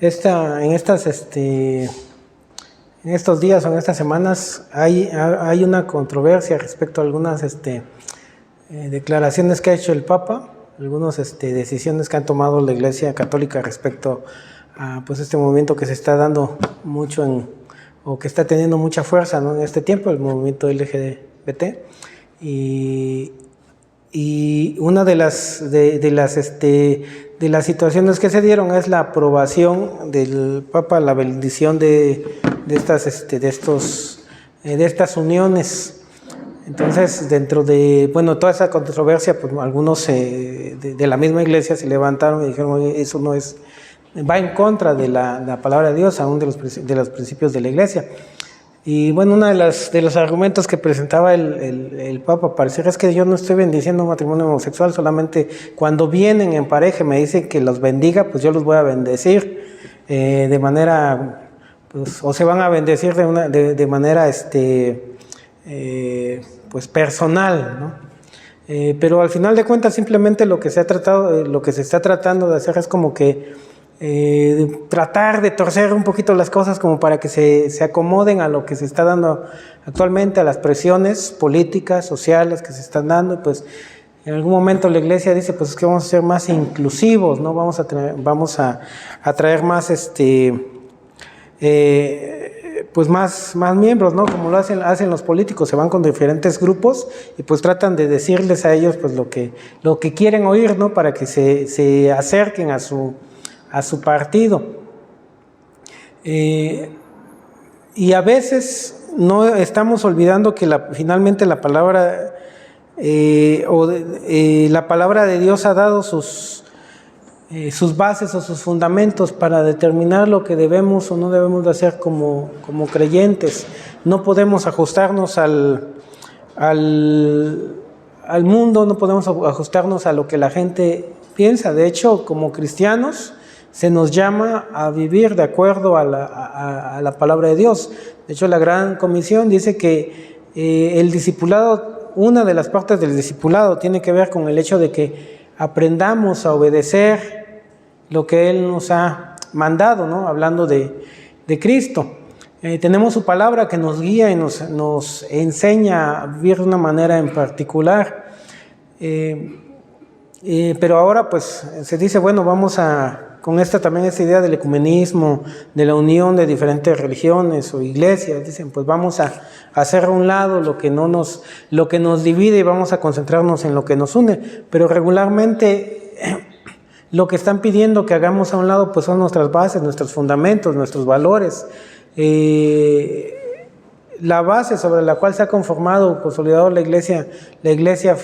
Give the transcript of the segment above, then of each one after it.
en estos días o en estas semanas hay una controversia respecto a algunas declaraciones que ha hecho el Papa, algunas decisiones que ha tomado la Iglesia Católica respecto a pues este movimiento que se está dando mucho o que está teniendo mucha fuerza, ¿no?, en este tiempo, el movimiento LGBT. Y una de las situaciones que se dieron es la aprobación del Papa, la bendición de estas uniones. Entonces, dentro de toda esa controversia, pues algunos de la misma Iglesia se levantaron y dijeron: oye, eso no es, va en contra de la palabra de Dios, aún de los principios de la Iglesia. Y bueno, uno de los argumentos que presentaba el Papa parecer es que yo no estoy bendiciendo un matrimonio homosexual, solamente cuando vienen en pareja me dicen que los bendiga, pues yo los voy a bendecir de manera, pues, o se van a bendecir de manera pues personal, ¿no? Pero al final de cuentas simplemente lo que se está tratando de hacer es como que tratar de torcer un poquito las cosas como para que se acomoden a lo que se está dando actualmente, a las presiones políticas, sociales que se están dando. Y pues en algún momento la Iglesia dice: pues es que vamos a ser más inclusivos, ¿no? Vamos a traer más pues más miembros, ¿no? Como lo hacen los políticos, se van con diferentes grupos y pues tratan de decirles a ellos pues lo que quieren oír, ¿no? Para que se acerquen a su partido. Y a veces no estamos olvidando que finalmente la palabra la palabra de Dios ha dado sus bases o sus fundamentos para determinar lo que debemos o no debemos de hacer como creyentes. No podemos ajustarnos al mundo, no podemos ajustarnos a lo que la gente piensa. De hecho, como cristianos se nos llama a vivir de acuerdo a la palabra de Dios. De hecho, la Gran Comisión dice que el discipulado, una de las partes del discipulado tiene que ver con el hecho de que aprendamos a obedecer lo que Él nos ha mandado, ¿no? Hablando de Cristo. Tenemos su palabra que nos guía y nos enseña a vivir de una manera en particular. Pero ahora pues se dice, bueno, vamos con esta idea del ecumenismo, de la unión de diferentes religiones o iglesias, dicen, pues vamos a hacer a un lado lo que nos divide y vamos a concentrarnos en lo que nos une. Pero regularmente lo que están pidiendo que hagamos a un lado pues son nuestras bases, nuestros fundamentos, nuestros valores, la base sobre la cual se ha conformado, consolidado la iglesia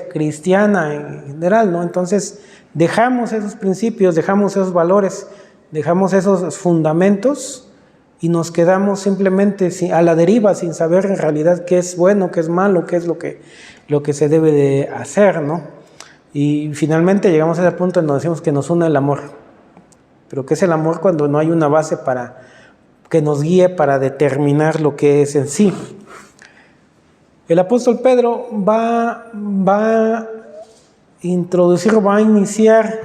cristiana en general, ¿no? Entonces dejamos esos principios, dejamos esos valores, dejamos esos fundamentos y nos quedamos simplemente a la deriva, sin saber en realidad qué es bueno, qué es malo, qué es lo que se debe de hacer, ¿no? Y finalmente llegamos a ese punto en donde decimos que nos une el amor. Pero ¿qué es el amor cuando no hay una base que nos guíe para determinar lo que es en sí? El apóstol Pedro va a iniciar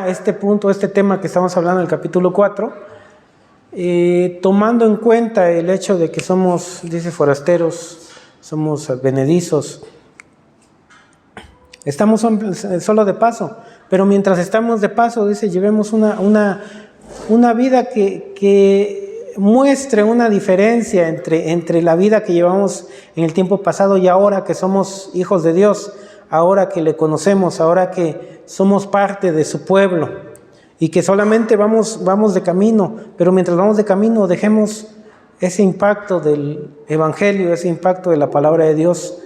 este punto, este tema que estamos hablando en el capítulo 4, tomando en cuenta el hecho de que somos, dice, forasteros, somos advenedizos, estamos solo de paso, pero mientras estamos de paso, dice, llevemos una vida que muestre una diferencia entre la vida que llevamos en el tiempo pasado y ahora que somos hijos de Dios, ahora que le conocemos, ahora que somos parte de su pueblo y que solamente vamos de camino, pero mientras vamos de camino dejemos ese impacto del Evangelio, ese impacto de la palabra de Dios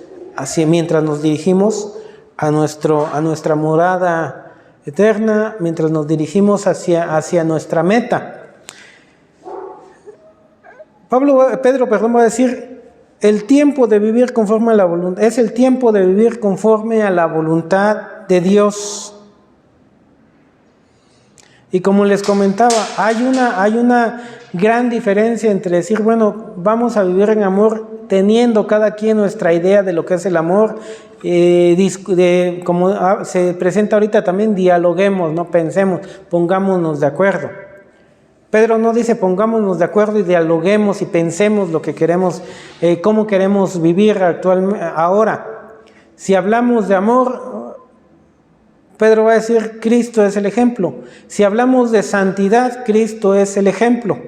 mientras nos dirigimos a nuestra morada eterna, mientras nos dirigimos hacia nuestra meta. Pedro va a decir, el tiempo de vivir conforme a la voluntad, es el tiempo de vivir conforme a la voluntad de Dios. Y como les comentaba, hay una gran diferencia entre decir, bueno, vamos a vivir en amor teniendo cada quien nuestra idea de lo que es el amor, como se presenta ahorita también, dialoguemos, no pensemos, pongámonos de acuerdo. Pedro no dice pongámonos de acuerdo y dialoguemos y pensemos lo que queremos, cómo queremos vivir actualmente, ahora. Si hablamos de amor, Pedro va a decir Cristo es el ejemplo. Si hablamos de santidad, Cristo es el ejemplo.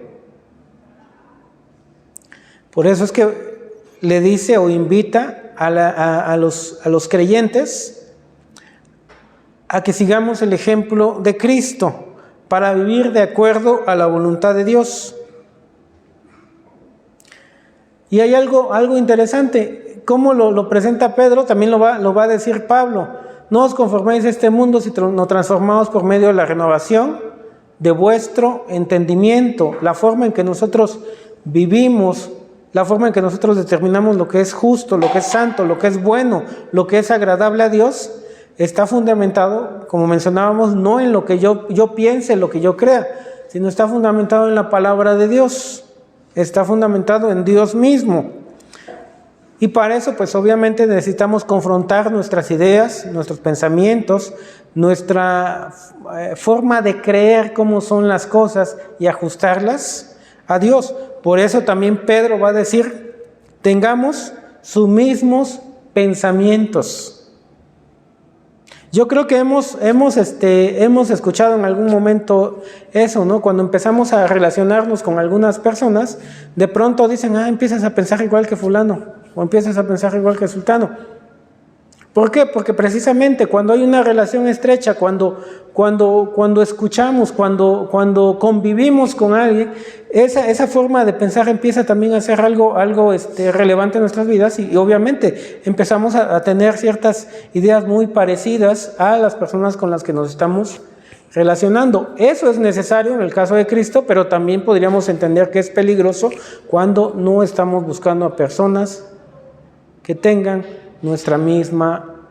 Por eso es que le dice o invita a los creyentes a que sigamos el ejemplo de Cristo para vivir de acuerdo a la voluntad de Dios. Y hay algo interesante, cómo lo presenta Pedro, también lo va a decir Pablo. No os conforméis a este mundo, sino transformaos por medio de la renovación de vuestro entendimiento, la forma en que nosotros vivimos, la forma en que nosotros determinamos lo que es justo, lo que es santo, lo que es bueno, lo que es agradable a Dios, está fundamentado, como mencionábamos, no en lo que yo piense, lo que yo crea, sino está fundamentado en la palabra de Dios, está fundamentado en Dios mismo. Y para eso, pues obviamente necesitamos confrontar nuestras ideas, nuestros pensamientos, nuestra forma de creer cómo son las cosas y ajustarlas a Dios. Por eso también Pedro va a decir, tengamos sus mismos pensamientos. Yo creo que hemos escuchado en algún momento eso, ¿no? Cuando empezamos a relacionarnos con algunas personas, de pronto dicen, empiezas a pensar igual que fulano, o empiezas a pensar igual que sultano. ¿Por qué? Porque precisamente cuando hay una relación estrecha, cuando escuchamos, cuando convivimos con alguien, esa forma de pensar empieza también a ser algo relevante en nuestras vidas y obviamente empezamos a tener ciertas ideas muy parecidas a las personas con las que nos estamos relacionando. Eso es necesario en el caso de Cristo, pero también podríamos entender que es peligroso cuando no estamos buscando a personas que tengan nuestra misma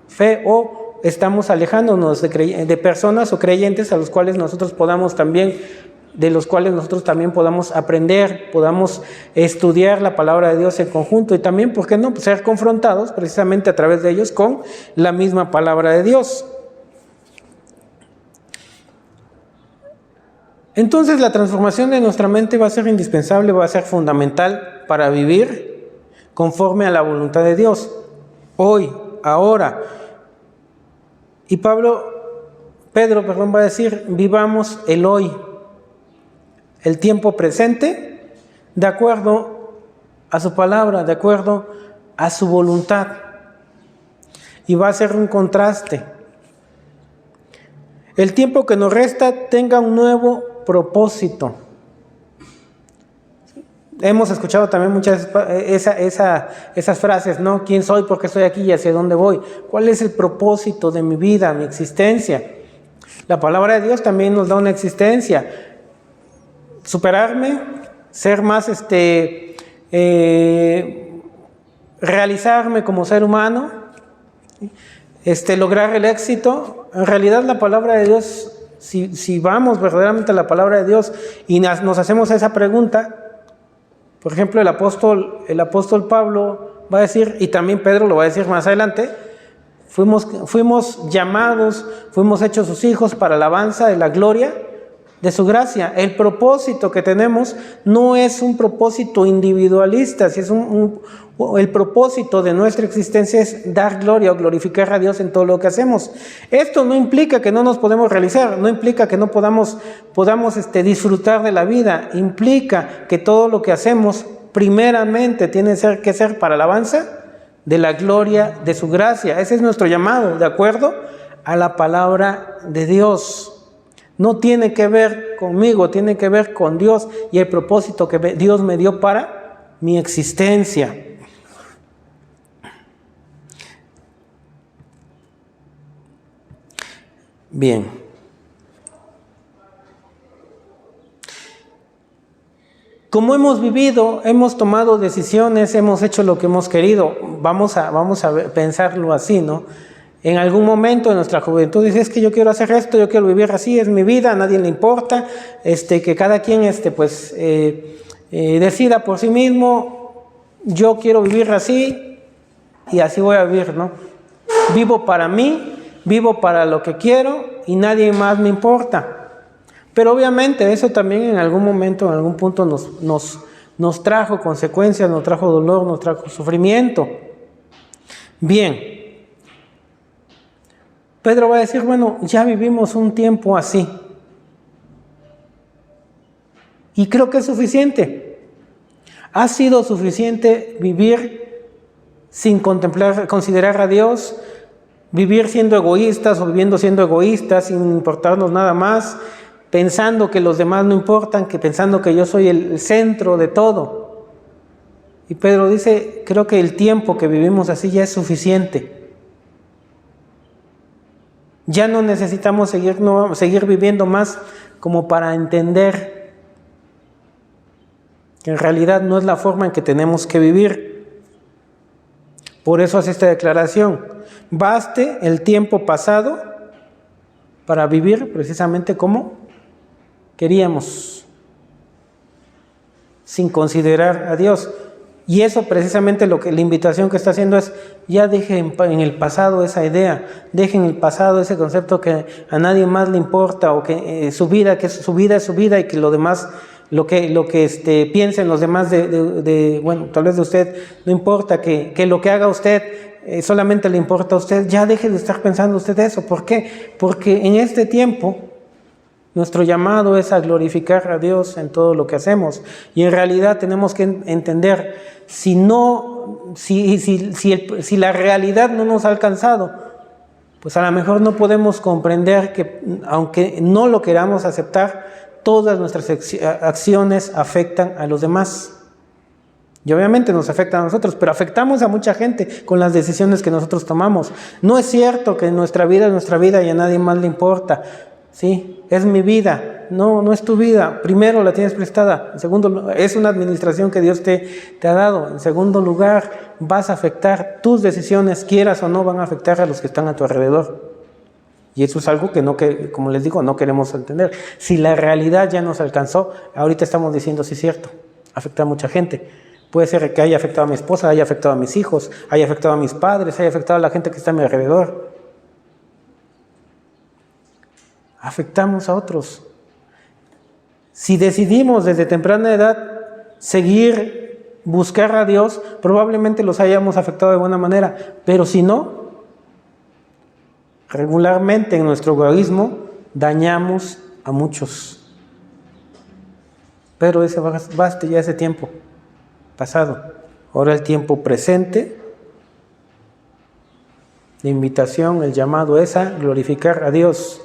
fe o estamos alejándonos de personas o creyentes de los cuales nosotros también podamos aprender, podamos estudiar la palabra de Dios en conjunto y también, ¿por qué no?, ser confrontados precisamente a través de ellos con la misma palabra de Dios. Entonces la transformación de nuestra mente va a ser indispensable, va a ser fundamental para vivir conforme a la voluntad de Dios, hoy, ahora. Y Pedro va a decir, vivamos el hoy, el tiempo presente, de acuerdo a su palabra, de acuerdo a su voluntad. Y va a ser un contraste. El tiempo que nos resta tenga un nuevo propósito. Hemos escuchado también muchas esas frases, ¿no? ¿Quién soy? ¿Por qué estoy aquí? ¿Y hacia dónde voy? ¿Cuál es el propósito de mi vida, mi existencia? La palabra de Dios también nos da una existencia. Superarme, ser más, realizarme como ser humano, lograr el éxito. En realidad la palabra de Dios, si vamos verdaderamente a la palabra de Dios y nos hacemos esa pregunta, por ejemplo, el apóstol Pablo va a decir, y también Pedro lo va a decir más adelante, fuimos llamados, fuimos hechos sus hijos para alabanza de la gloria de su gracia. El propósito que tenemos no es un propósito individualista, si es el propósito de nuestra existencia es dar gloria o glorificar a Dios en todo lo que hacemos. Esto no implica que no nos podemos realizar, no implica que no podamos disfrutar de la vida, implica que todo lo que hacemos primeramente tiene que ser para alabanza de la gloria de su gracia. Ese es nuestro llamado, de acuerdo a la palabra de Dios. No tiene que ver conmigo, tiene que ver con Dios y el propósito que Dios me dio para mi existencia. Bien. Como hemos vivido, hemos tomado decisiones, hemos hecho lo que hemos querido. Vamos a pensarlo así, ¿no? En algún momento de nuestra juventud dices, es que yo quiero hacer esto, yo quiero vivir así, es mi vida, a nadie le importa, que cada quien decida por sí mismo, yo quiero vivir así y así voy a vivir, ¿no? Vivo para mí, vivo para lo que quiero y nadie más me importa. Pero obviamente eso también en algún momento, en algún punto nos trajo consecuencias, nos trajo dolor, nos trajo sufrimiento. Bien, Pedro va a decir, bueno, ya vivimos un tiempo así. Y creo que es suficiente. Ha sido suficiente vivir sin considerar a Dios, vivir siendo egoístas o viviendo siendo egoístas, sin importarnos nada más, pensando que los demás no importan, que pensando que yo soy el centro de todo. Y Pedro dice, creo que el tiempo que vivimos así ya es suficiente. Ya no necesitamos seguir viviendo más como para entender que en realidad no es la forma en que tenemos que vivir. Por eso hace esta declaración. Baste el tiempo pasado para vivir precisamente como queríamos, sin considerar a Dios. Y eso precisamente la invitación que está haciendo es, ya dejen en el pasado esa idea, dejen en el pasado ese concepto que a nadie más le importa, o que su vida es su vida, y que lo demás, lo que piensen los demás bueno, tal vez de usted, no importa, que lo que haga usted solamente le importa a usted. Ya deje de estar pensando usted eso. ¿Por qué? Porque en este tiempo nuestro llamado es a glorificar a Dios en todo lo que hacemos. Y en realidad tenemos que entender, si la realidad no nos ha alcanzado, pues a lo mejor no podemos comprender que, aunque no lo queramos aceptar, todas nuestras acciones afectan a los demás. Y obviamente nos afectan a nosotros, pero afectamos a mucha gente con las decisiones que nosotros tomamos. No es cierto que nuestra vida es nuestra vida y a nadie más le importa. Sí, es mi vida. No es tu vida. Primero la tienes prestada. En segundo, es una administración que Dios te ha dado. En segundo lugar, vas a afectar tus decisiones, quieras o no, van a afectar a los que están a tu alrededor. Y eso es algo que, como les digo, no queremos entender. Si la realidad ya nos alcanzó, ahorita estamos diciendo, sí es cierto, afecta a mucha gente. Puede ser que haya afectado a mi esposa, haya afectado a mis hijos, haya afectado a mis padres, haya afectado a la gente que está a mi alrededor. Afectamos a otros. Si decidimos desde temprana edad buscar a Dios, probablemente los hayamos afectado de buena manera, pero si no, regularmente en nuestro egoísmo dañamos a muchos. Pero baste ya ese tiempo pasado. Ahora el tiempo presente, la invitación, el llamado es a glorificar a Dios.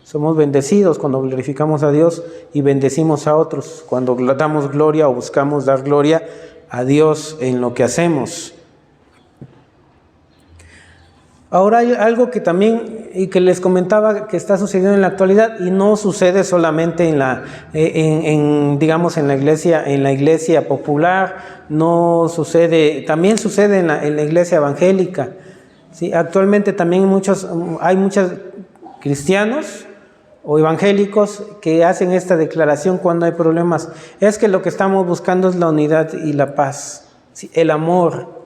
Somos bendecidos cuando glorificamos a Dios y bendecimos a otros, cuando damos gloria o buscamos dar gloria a Dios en lo que hacemos. Ahora hay algo que también, y que les comentaba, que está sucediendo en la actualidad, y no sucede solamente digamos en la iglesia popular, no sucede, también sucede en la iglesia evangélica. ¿Sí? Actualmente también hay muchos cristianos o evangélicos que hacen esta declaración cuando hay problemas. Es que lo que estamos buscando es la unidad y la paz, ¿sí? El amor.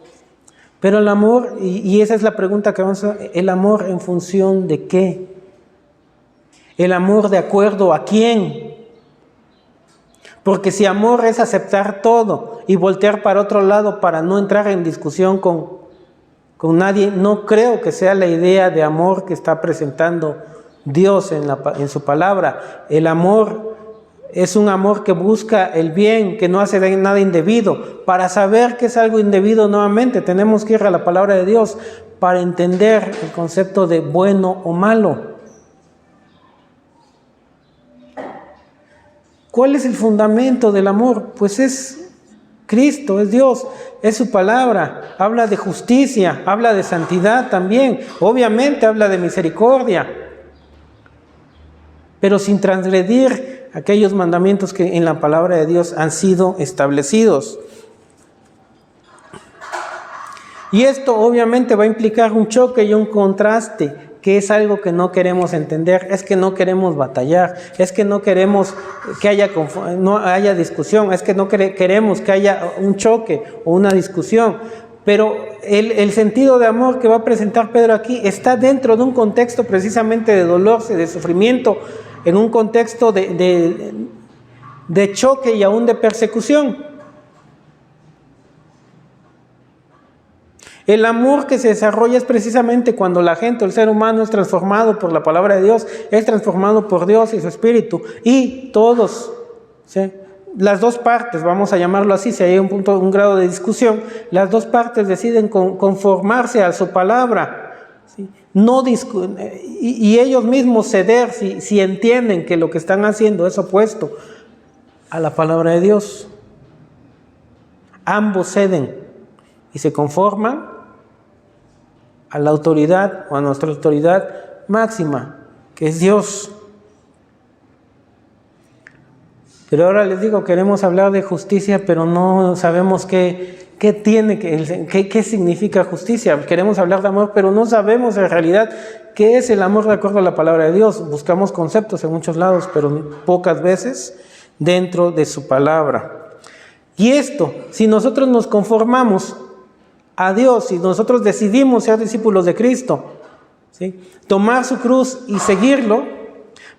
Pero el amor, y esa es la pregunta que vamos a hacer, ¿el amor en función de qué? ¿El amor de acuerdo a quién? Porque si amor es aceptar todo y voltear para otro lado para no entrar en discusión con nadie, no creo que sea la idea de amor que está presentando Dios en su palabra. El amor es un amor que busca el bien, que no hace nada indebido. Para saber que es algo indebido, nuevamente tenemos que ir a la palabra de Dios para entender el concepto de bueno o malo. ¿Cuál es el fundamento del amor? Pues es Cristo, es Dios, es su palabra. Habla de justicia, habla de santidad también. Obviamente habla de misericordia, pero sin transgredir aquellos mandamientos que en la palabra de Dios han sido establecidos. Y esto obviamente va a implicar un choque y un contraste, que es algo que no queremos entender, es que no queremos batallar, es que no queremos que no haya discusión, es que no queremos que haya un choque o una discusión. Pero el sentido de amor que va a presentar Pedro aquí está dentro de un contexto precisamente de dolor, de sufrimiento, en un contexto de choque y aún de persecución. El amor que se desarrolla es precisamente cuando la gente, el ser humano, es transformado por la palabra de Dios, es transformado por Dios y su Espíritu, y todos, ¿sí?, las dos partes, vamos a llamarlo así, si hay un grado de discusión, las dos partes deciden conformarse a su palabra, ¿sí?, y ellos mismos ceder si entienden que lo que están haciendo es opuesto a la palabra de Dios. Ambos ceden y se conforman a la autoridad o a nuestra autoridad máxima, que es Dios. Pero ahora les digo, queremos hablar de justicia, pero no sabemos qué significa justicia. Queremos hablar de amor, pero no sabemos en realidad qué es el amor de acuerdo a la palabra de Dios. Buscamos conceptos en muchos lados, pero pocas veces dentro de su palabra. Y esto, si nosotros nos conformamos a Dios, si nosotros decidimos ser discípulos de Cristo, ¿sí?, tomar su cruz y seguirlo,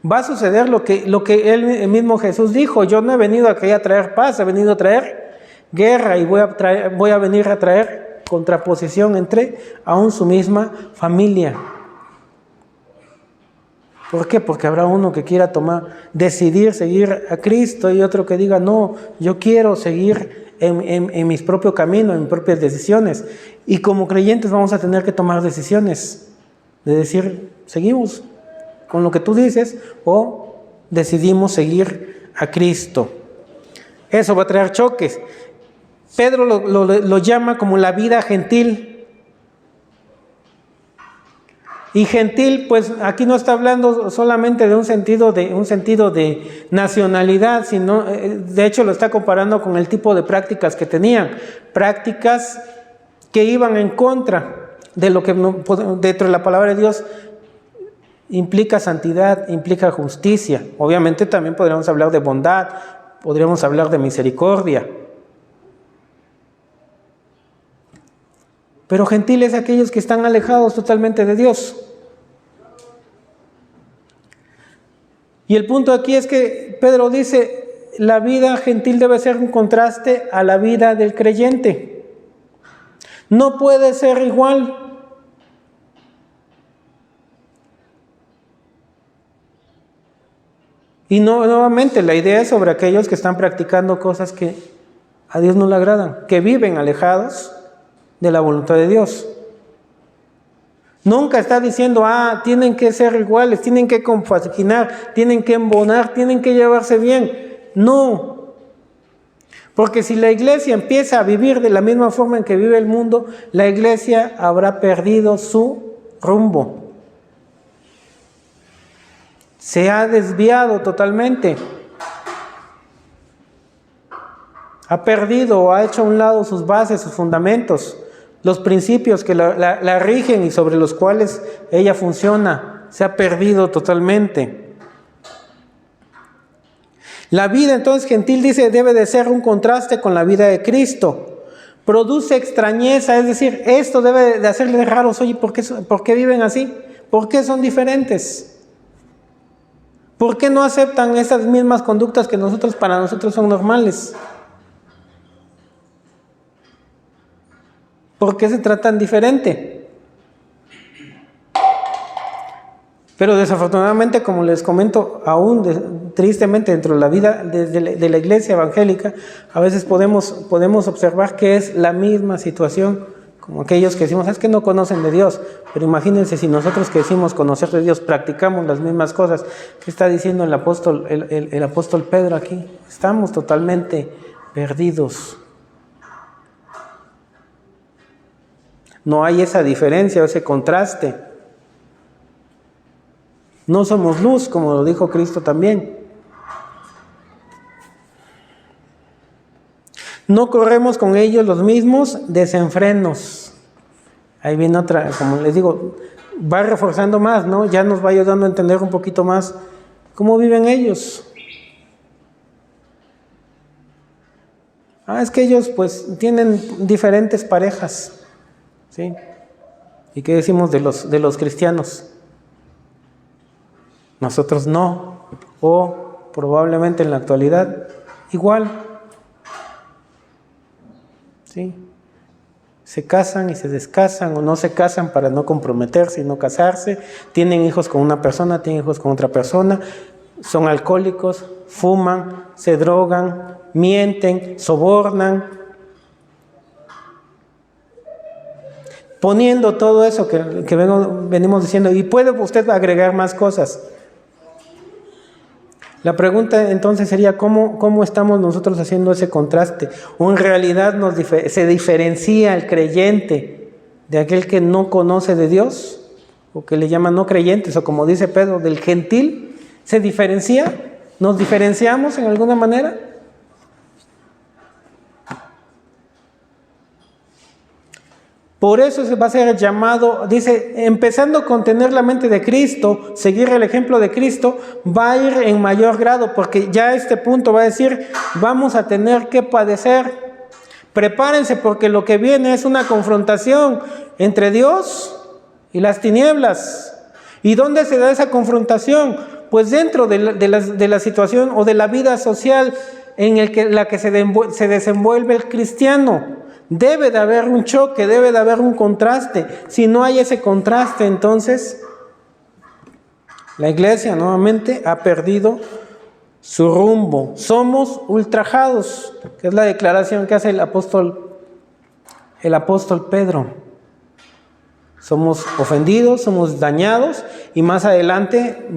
va a suceder lo que él mismo Jesús dijo: yo no he venido aquí a traer paz, he venido a traer guerra, y voy a venir a traer contraposición entre aún su misma familia. ¿Por qué? Porque habrá uno que quiera decidir seguir a Cristo, y otro que diga: no, yo quiero seguir en mi propio camino, en mis propias decisiones. Y como creyentes vamos a tener que tomar decisiones de decir: seguimos con lo que tú dices, o decidimos seguir a Cristo. Eso va a traer choques. Pedro lo llama como la vida gentil. Y gentil, pues aquí no está hablando solamente de un sentido de nacionalidad, sino, de hecho lo está comparando con el tipo de prácticas que tenían. Prácticas que iban en contra de lo que dentro de la palabra de Dios implica santidad, implica justicia. Obviamente también podríamos hablar de bondad, podríamos hablar de misericordia. Pero gentiles aquellos que están alejados totalmente de Dios. Y el punto aquí es que Pedro dice: la vida gentil debe ser un contraste a la vida del creyente. No puede ser igual. Y nuevamente la idea es sobre aquellos que están practicando cosas que a Dios no le agradan, que viven alejados de la voluntad de Dios. Nunca está diciendo: tienen que ser iguales, tienen que compaginar, tienen que embonar, tienen que llevarse bien. No. Porque si la iglesia empieza a vivir de la misma forma en que vive el mundo, la iglesia habrá perdido su rumbo. Se ha desviado totalmente. Ha perdido o ha hecho a un lado sus bases, sus fundamentos, los principios que la rigen y sobre los cuales ella funciona. Se ha perdido totalmente. La vida entonces gentil, dice, debe de ser un contraste con la vida de Cristo. Produce extrañeza, es decir, esto debe de hacerles raros. Oye, ¿por qué viven así? ¿Por qué son diferentes? ¿Por qué no aceptan esas mismas conductas que para nosotros son normales? ¿Por qué se tratan diferente? Pero desafortunadamente, como les comento, aún tristemente dentro de la vida de la iglesia evangélica, a veces podemos observar que es la misma situación, como aquellos que decimos: es que no conocen de Dios. Pero imagínense si nosotros que decimos conocer de Dios practicamos las mismas cosas. ¿Qué está diciendo el apóstol Pedro aquí? Estamos totalmente perdidos. No hay esa diferencia, ese contraste. No somos luz, como lo dijo Cristo también. No corremos con ellos los mismos desenfrenos. Ahí viene otra, como les digo, va reforzando más, ¿no? Ya nos va ayudando a entender un poquito más cómo viven ellos. Es que ellos pues tienen diferentes parejas, ¿sí? ¿Y qué decimos de los cristianos? Nosotros no. o probablemente en la actualidad igual. ¿Sí? Se casan y se descasan o no se casan para no comprometerse y no casarse, tienen hijos con una persona, tienen hijos con otra persona, son alcohólicos, fuman, se drogan, mienten, sobornan, poniendo todo eso que venimos diciendo, y puede usted agregar más cosas. La pregunta entonces sería, ¿cómo estamos nosotros haciendo ese contraste? ¿O en realidad se diferencia el creyente de aquel que no conoce de Dios? ¿O que le llaman no creyentes? O como dice Pedro, del gentil. ¿Se diferencia? ¿Nos diferenciamos en alguna manera? Por eso se va a ser llamado, dice, empezando con tener la mente de Cristo, seguir el ejemplo de Cristo, va a ir en mayor grado, porque ya a este punto va a decir, vamos a tener que padecer. Prepárense porque lo que viene es una confrontación entre Dios y las tinieblas. ¿Y dónde se da esa confrontación? Pues dentro de la situación o de la vida social en la que se desenvuelve el cristiano. Debe de haber un choque, debe de haber un contraste. Si no hay ese contraste, entonces la iglesia nuevamente ha perdido su rumbo. Somos ultrajados, que es la declaración que hace el apóstol Pedro. Somos ofendidos, somos dañados, y más adelante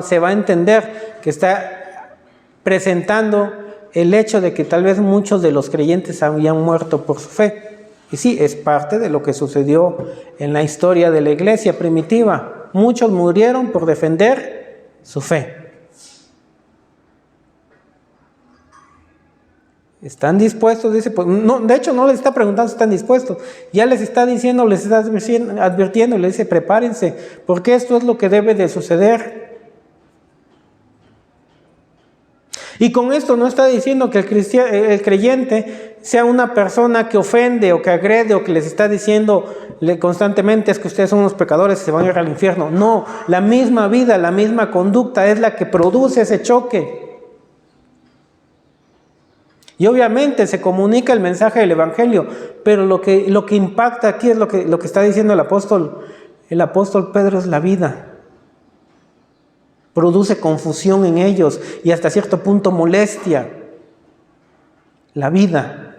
se va a entender que está presentando el hecho de que tal vez muchos de los creyentes habían muerto por su fe. Y sí, es parte de lo que sucedió en la historia de la iglesia primitiva. Muchos murieron por defender su fe. ¿Están dispuestos? Dice, pues no, de hecho no les está preguntando si están dispuestos. Ya les está diciendo, les está advirtiendo, les dice, prepárense, porque esto es lo que debe de suceder. Y con esto no está diciendo que el creyente sea una persona que ofende o que agrede o que les está diciendo constantemente es que ustedes son unos pecadores y se van a ir al infierno. No, la misma vida, la misma conducta es la que produce ese choque. Y obviamente se comunica el mensaje del Evangelio, pero lo que impacta aquí es lo que está diciendo el apóstol Pedro, es la vida. Produce confusión en ellos y hasta cierto punto molestia. La vida.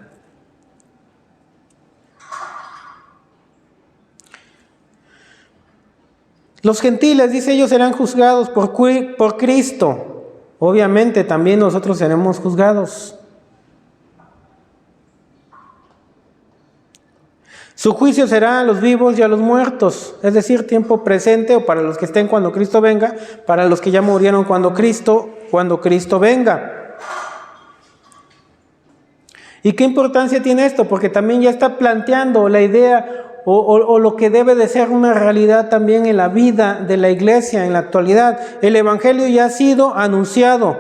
Los gentiles, dice, ellos serán juzgados por Cristo. Obviamente también nosotros seremos juzgados. Su juicio será a los vivos y a los muertos, es decir, tiempo presente o para los que estén cuando Cristo venga, para los que ya murieron cuando Cristo venga. ¿Y qué importancia tiene esto? Porque también ya está planteando la idea o lo que debe de ser una realidad también en la vida de la iglesia en la actualidad. El Evangelio ya ha sido anunciado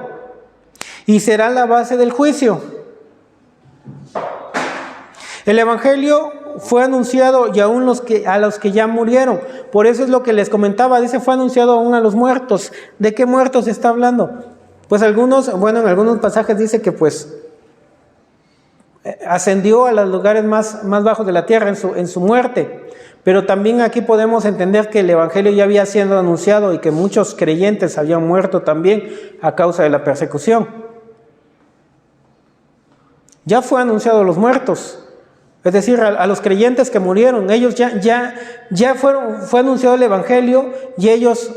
y será la base del juicio. El Evangelio fue anunciado y aún a los que ya murieron. Por eso es lo que les comentaba, dice, fue anunciado aún a los muertos. ¿De qué muertos está hablando? Pues en algunos pasajes dice que pues ascendió a los lugares más bajos de la tierra en su muerte. Pero también aquí podemos entender que el Evangelio ya había sido anunciado y que muchos creyentes habían muerto también a causa de la persecución. Ya fue anunciado a los muertos. Es decir, a los creyentes que murieron, ellos fue anunciado el Evangelio y ellos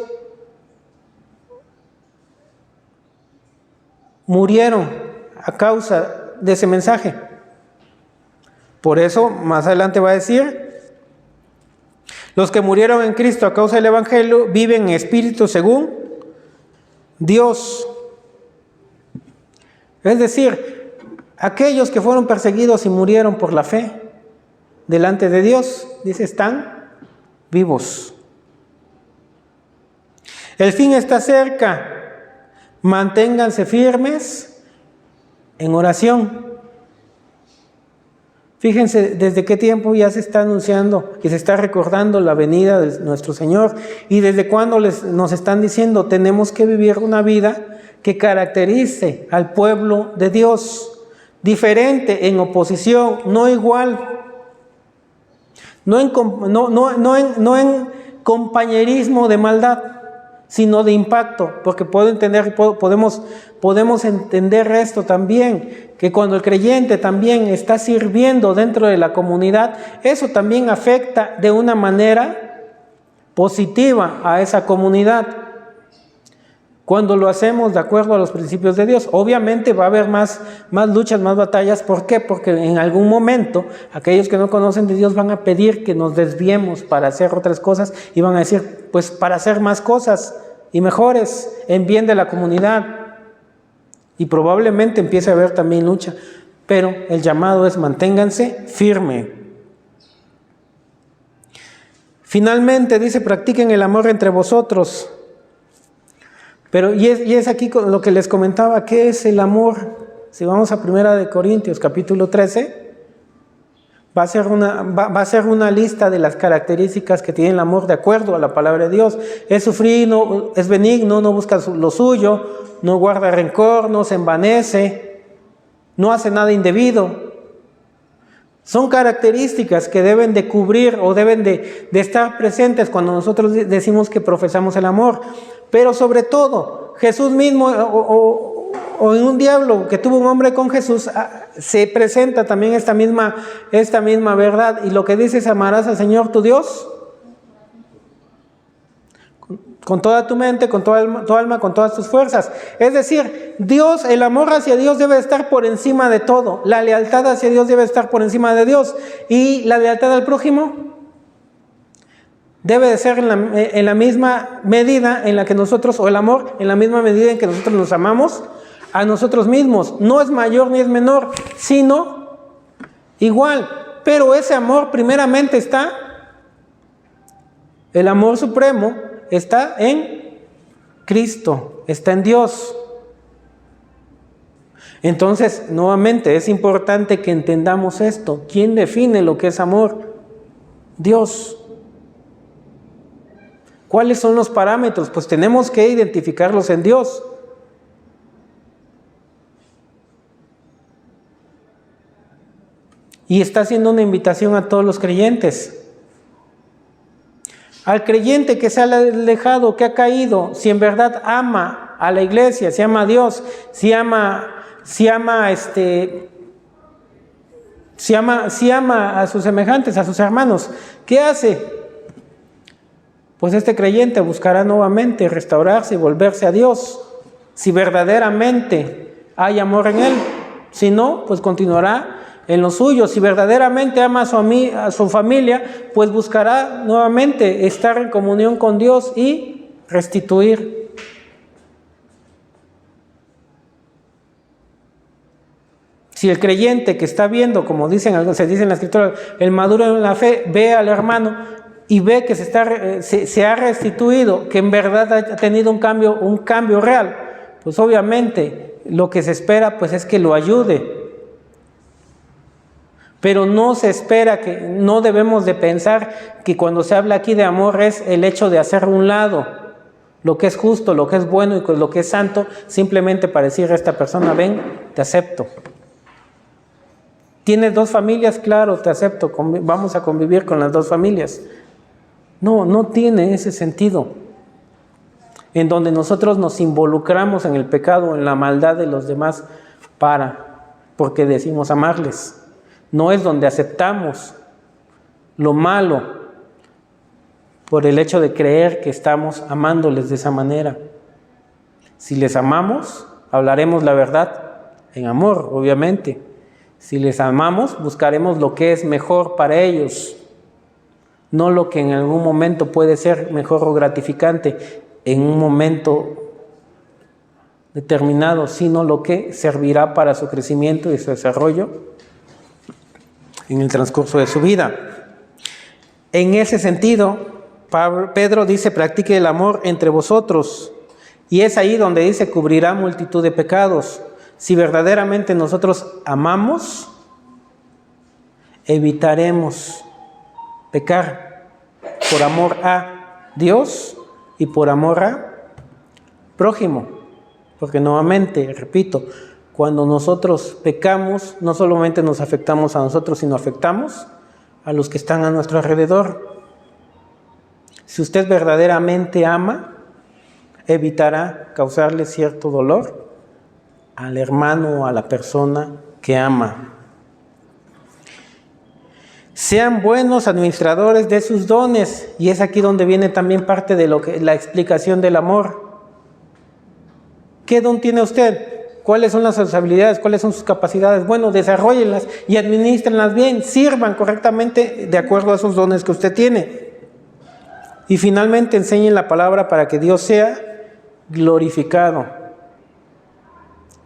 murieron a causa de ese mensaje. Por eso, más adelante va a decir, los que murieron en Cristo a causa del Evangelio viven en espíritu según Dios. Es decir, aquellos que fueron perseguidos y murieron por la fe delante de Dios, dice, están vivos. El fin está cerca. Manténganse firmes en oración. Fíjense desde qué tiempo ya se está anunciando y se está recordando la venida de nuestro Señor, y desde cuándo nos están diciendo tenemos que vivir una vida que caracterice al pueblo de Dios, diferente, en oposición, no igual, no en compañerismo de maldad, sino de impacto, porque podemos entender esto también, que cuando el creyente también está sirviendo dentro de la comunidad, eso también afecta de una manera positiva a esa comunidad. Cuando lo hacemos de acuerdo a los principios de Dios, obviamente va a haber más luchas, más batallas. ¿Por qué? Porque en algún momento aquellos que no conocen de Dios van a pedir que nos desviemos para hacer otras cosas, y van a decir, pues para hacer más cosas y mejores en bien de la comunidad. Y probablemente empiece a haber también lucha, pero el llamado es manténganse firme. Finalmente dice, practiquen el amor entre vosotros. Pero, y es aquí lo que les comentaba, ¿qué es el amor? Si vamos a 1 Corintios capítulo 13, va a ser una lista de las características que tiene el amor de acuerdo a la palabra de Dios. Es sufrir, es benigno, no busca lo suyo, no guarda rencor, no se envanece, no hace nada indebido. Son características que deben de cubrir o deben de estar presentes cuando nosotros decimos que profesamos el amor. Pero sobre todo, Jesús mismo o en un diálogo que tuvo un hombre con Jesús, se presenta también esta misma verdad. Y lo que dice es: amarás al Señor tu Dios con toda tu mente, con toda tu alma, con todas tus fuerzas. Es decir, Dios, el amor hacia Dios debe estar por encima de todo. La lealtad hacia Dios debe estar por encima de Dios. Y la lealtad al prójimo debe de ser en la misma medida en la que nosotros, o el amor en la misma medida en que nosotros nos amamos a nosotros mismos. No es mayor ni es menor, sino igual. Pero ese amor primeramente el amor supremo está en Cristo, está en Dios. Entonces, nuevamente, es importante que entendamos esto. ¿Quién define lo que es amor? Dios. ¿Cuáles son los parámetros? Pues tenemos que identificarlos en Dios. Y está haciendo una invitación a todos los creyentes. Al creyente que se ha alejado, que ha caído, si en verdad ama a la iglesia, si ama a Dios, si ama a sus semejantes, a sus hermanos, ¿qué hace? Pues este creyente buscará nuevamente restaurarse y volverse a Dios, si verdaderamente hay amor en él. Si no, pues continuará en lo suyo. Si verdaderamente ama a su familia, pues buscará nuevamente estar en comunión con Dios y restituir. Si el creyente que está viendo, como se dice en la Escritura, el maduro en la fe, ve al hermano y ve que se ha restituido, que en verdad ha tenido un cambio real, pues obviamente lo que se espera pues es que lo ayude. Pero no se espera, no debemos de pensar que cuando se habla aquí de amor es el hecho de hacer a un lado lo que es justo, lo que es bueno y lo que es santo, simplemente para decir a esta persona: ven, te acepto. ¿Tienes 2 familias? Claro, te acepto, vamos a convivir con las 2 familias. No tiene ese sentido, en donde nosotros nos involucramos en el pecado, en la maldad de los demás, porque decimos amarles. No es donde aceptamos lo malo por el hecho de creer que estamos amándoles de esa manera. Si les amamos, hablaremos la verdad en amor, obviamente. Si les amamos, buscaremos lo que es mejor para ellos, no lo que en algún momento puede ser mejor o gratificante en un momento determinado, sino lo que servirá para su crecimiento y su desarrollo en el transcurso de su vida. En ese sentido, Pedro dice: practique el amor entre vosotros, y es ahí donde dice: cubrirá multitud de pecados. Si verdaderamente nosotros amamos, evitaremos pecar por amor a Dios y por amor a prójimo. Porque nuevamente, repito, cuando nosotros pecamos, no solamente nos afectamos a nosotros, sino afectamos a los que están a nuestro alrededor. Si usted verdaderamente ama, evitará causarle cierto dolor al hermano o a la persona que ama. Sean buenos administradores de sus dones, y es aquí donde viene también parte de la explicación del amor. ¿Qué don tiene usted? ¿Cuáles son las habilidades? ¿Cuáles son sus capacidades? Bueno, desarróllenlas y administrenlas bien, sirvan correctamente de acuerdo a esos dones que usted tiene. Y finalmente enseñen la palabra para que Dios sea glorificado.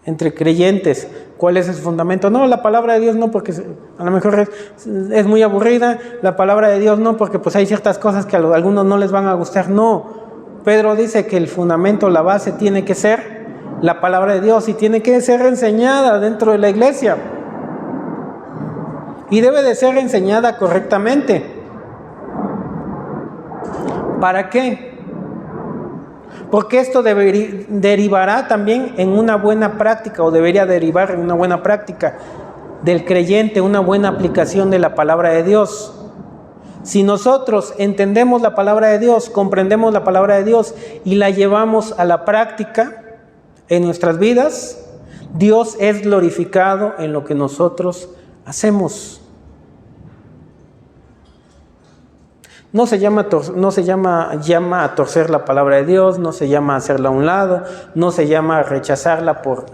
Entre creyentes, ¿cuál es ese fundamento? No, la palabra de Dios no, porque a lo mejor es muy aburrida. La palabra de Dios no, porque pues hay ciertas cosas que a algunos no les van a gustar. No, Pedro dice que el fundamento, la base tiene que ser la palabra de Dios y tiene que ser enseñada dentro de la iglesia. Y debe de ser enseñada correctamente. ¿Para qué? Porque esto derivará también en una buena práctica, o debería derivar en una buena práctica del creyente, una buena aplicación de la palabra de Dios. Si nosotros entendemos la palabra de Dios, comprendemos la palabra de Dios y la llevamos a la práctica en nuestras vidas, Dios es glorificado en lo que nosotros hacemos. No se llama a torcer la palabra de Dios, no se llama a hacerla a un lado, no se llama a rechazarla por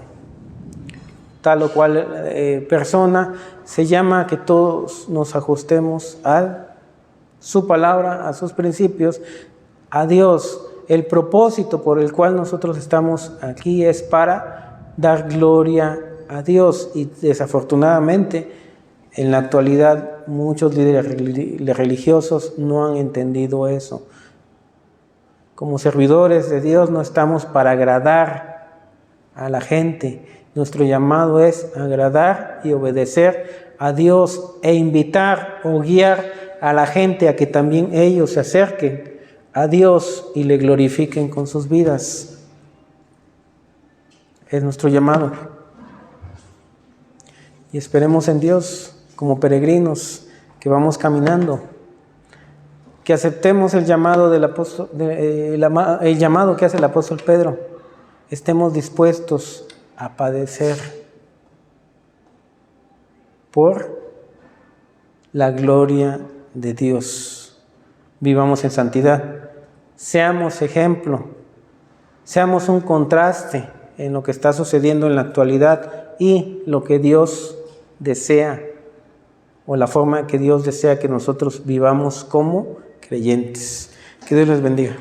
tal o cual persona, se llama a que todos nos ajustemos a su palabra, a sus principios, a Dios. El propósito por el cual nosotros estamos aquí es para dar gloria a Dios, y desafortunadamente en la actualidad muchos líderes religiosos no han entendido eso. Como servidores de Dios no estamos para agradar a la gente. Nuestro llamado es agradar y obedecer a Dios e invitar o guiar a la gente a que también ellos se acerquen a Dios y le glorifiquen con sus vidas. Es nuestro llamado. Y esperemos en Dios, como peregrinos que vamos caminando, que aceptemos el llamado del apóstol, el llamado que hace el apóstol Pedro. Estemos dispuestos a padecer por la gloria de Dios. Vivamos en santidad. Seamos ejemplo. Seamos un contraste en lo que está sucediendo en la actualidad y lo que Dios desea, o la forma que Dios desea que nosotros vivamos como creyentes. Que Dios les bendiga.